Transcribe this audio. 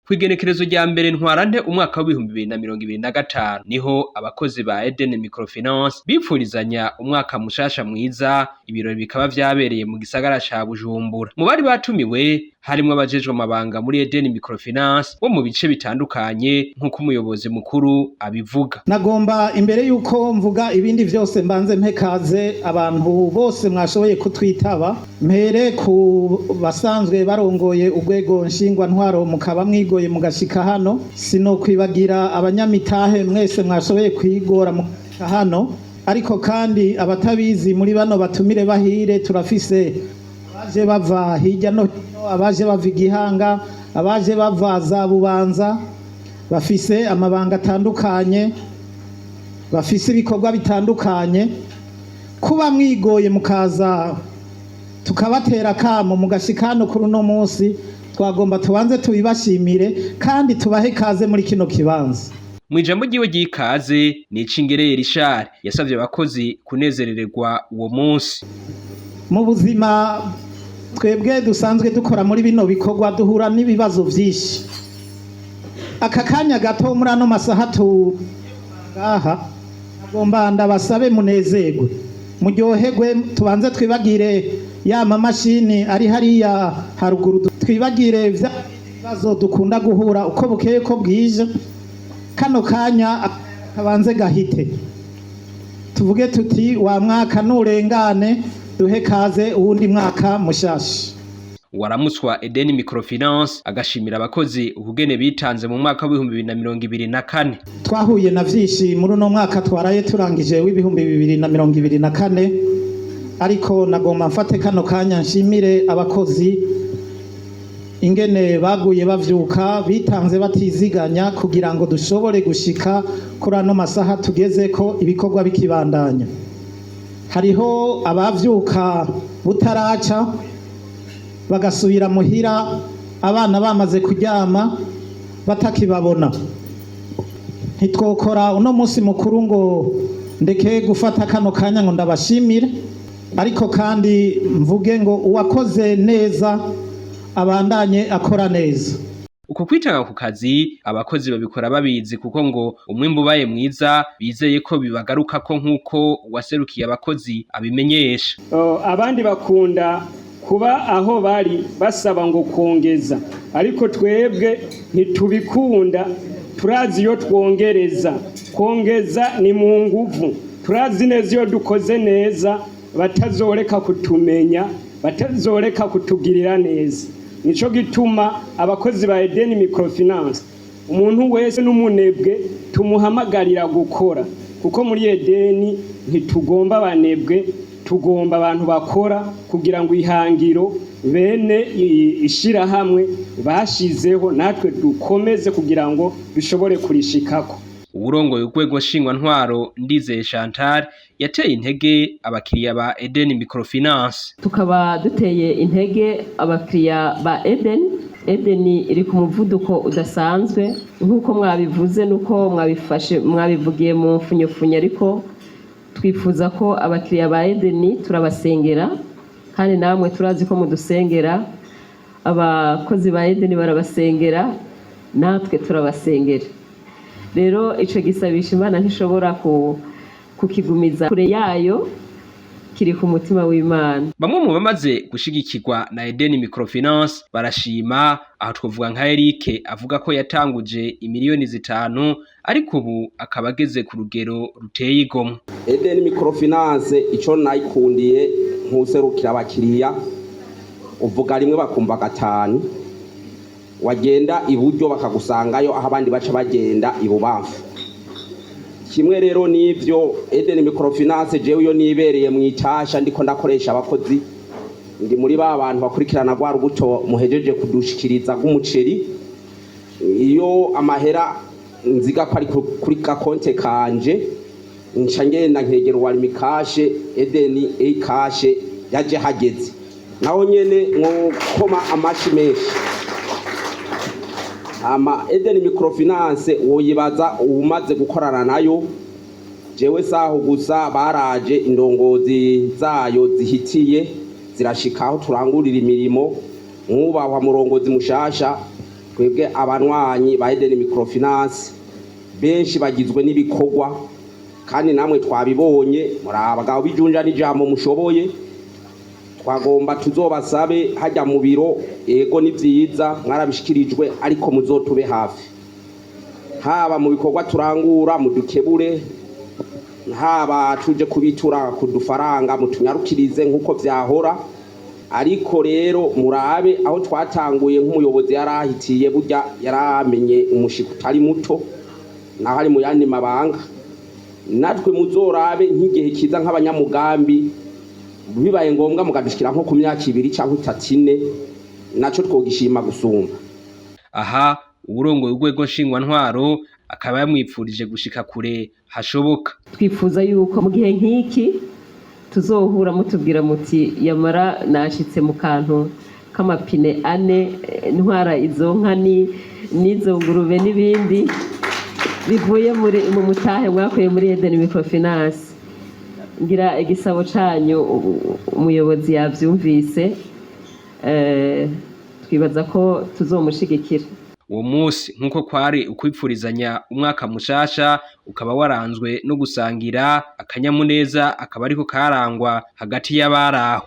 Kw'igenekerezo rya mbere ntwarante umwaka w'2025 niho abakozi ba Eden Microfinance bipfurizanya umwaka mushasha mwiza. Ibirori bikaba vyabereye mu gisagara ca Bujumbura. Mu bari batumiwe harimwo abajejwe amabanga muri Eden Microfinance bo mu bice bitandukanye nk'uko umuyobozi mukuru abivuga. Nagomba imbere yuko mvuga ibindi vyose mbanze mpekaze abantu bose mwashoboye kutwitaba, mpere ku basanzwe barongoye urwego nshingwa ntwaro mukaba mwigoye mugashika hano. Sino kwibagira abanyamitahe mwese mwashoboye kwigora mu hano, ariko kandi abatabizi muri bano batumire bahire turafise abaje bava hirya no hino, abaje bava Igihanga, abaje bava za Bubanza, bafise amabanga atandukanye, bafise ibikorwa bitandukanye. Kuba mwigoye mukaza tukabatera kamo mugashikano kuri uno munsi, twagomba tubanze tubibashimire kandi tubahe kaze muri kino kibanza. Mwijambo ryiwe ry'ikaze Nicingereye Richard yasavye abakozi kunezerererwa uwo munsi. Mu buzima twebwe dusanzwe dukora muri bino bikorwa duhura n'ibibazo vyinshi. Aka kanya gato muri ano masaha ngaha nagomba ndabasabe munezerwe, muryoherwe, tubanze twibagire ya mamashini ari hariya haruguru, twibagire ibibazo dukunda guhura uko bukeye ko bwije. Kano kanya kabanze gahite, tuvuge tuti wa mwaka nurengane, duhe kaze uwundi mwaka mushasha. Waramuswa Eden Microfinance agashimira abakozi ukugene bitanze mu mwaka w'2024. Twahuye na vyinshi muri uno mwaka twaraye turangije w'2024, ariko nagomba mfate kano kanya nshimire abakozi ingene baguye bavyuka bitanze batiziganya kugira ngo dushobore gushika kuri ano masaha tugeze ko ibikorwa bikibandanya. Hariho abavyuka butaraca bagasubira muhira abana bamaze kuryama batakibabona. Ntitwokora uno munsi mukuru ngo ndeke gufata kano kanya ngo ndabashimire, ariko kandi mvuge ngo uwakoze neza abandanye akora neza. Uko kwitanga ku kazi abakozi babikora babizi, kuko ngo umwimbu ubaye mwiza bizeye ko bibagaruka ko nk'uko waserukiye abakozi abimenyesha. Abandi bakunda kuba aho bari basaba ngo kongeza, ariko twebwe ntitubikunda. Turazi iyo twongereza, kongeza ni mu nguvu. Turazi neza iyo dukoze neza batazoreka kutumenya, batazoreka kutugirira neza. Nico gituma abakozi ba Eden Microfinance umuntu wese n'umunebwe tumuhamagarira gukora, kuko muri Eden ntitugomba abanebwe, tugomba abantu bakora kugira ngo ihangiro bene ishira hamwe bashizeho natwe dukomeze kugira ngo dushobore kurishikako. Uburongoye urwego nshingwa ntwaro Ndizeye Chantal yateye intege abakiriya ba Eden Microfinance. Tukaba duteye intege abakiriya ba Eden. Eden iri ku muvuduko udasanzwe nk'uko mwabivuze nuko mwabivugiye mu mfunyofunya, ariko twifuza ko abakiriya ba Eden turabasengera kandi namwe turazi ko mudusengera. Abakozi ba Eden barabasengera, natwe turabasengera. Rero ico gisabisha Imana ntishobora kukigumiza kure yayo, kiri ku mutima w'Imana. Bamwe mu bamaze gushigikirwa na Eden Microfinance barashima, aho twovuga nka Eric avuga ko yatanguje imiliyoni 5 ariko ubu akaba ageze ku rugero ruteye igomwe. Eden Microfinance ico nayikundiye nkuserukira abakiriya, uvuga rimwe bakumva gatanu, wagenda iburyo bakagusangayo aho abandi baca bagenda ibubamfu. Kimwe rero nivyo Eden Microfinance jewe yo nibereye mu itasha ndiko ndakoresha abakozi, ndi muri ba bantu bakurikirana gwa rubuto muhejeje kudushikiriza gumuceri. Iyo amahera nziga ko ari kuri konte kanje nca ngenda nkegera wari mikashe Eden kashe yaje hageze, naho nyene nko koma amashi menshi. Eden Microfinance woyibaza umaze gukorana nayo, jewe saho gusa baraje indongozi zayo zihitiye zirashikaho turangurira imirimo. Mwubahwa murongozi mushasha twebwe abanywanyi ba Eden Microfinance benshi bagizwe n'ibikorwa kandi namwe twabibonye muri abagabo bijunja n'ijambo mushoboye twagomba tuzobasabe hajya mu biro ego ni vyiza mwarabishikirijwe ariko muzotube hafi haba mu bikorwa turangura mudukebure haba tuje kubitura kudufaranga mutunyarukirize nkuko vyahora ariko rero murabe aho twatanguye nk'umuyobozi yarahitiye burya yaramenye umushiko utari muto naho ari mu yandi mabanga natwe muzorabe nk'igihe kiza nk'abanyamugambi bibaye ngombwa mugabishikira nko ku myaka 2 cyangwa 3 naco twogishima gusumba. Aha uburongoye urwego nshingwantwaro akaba yamwipfurije gushika kure hashoboka. Twifuza yuko mu gihe nk'iki tuzohura mutubwira muti yamara nashitse mu kantu k'amapine 4 ntwara izo nka n'izo ngurube n'ibindi bivuye mu mutahe mwakoye muri Eden Microfinance. Ngira igisabo canyu umuyobozi yavyumvise twibaza ko tuzomushigikira. Uwo munsi nkuko kwari ukwipfurizanya umwaka mushasha ukaba waranzwe no gusangira akanyamuneza akaba ariko karangwa hagati y'abaraho.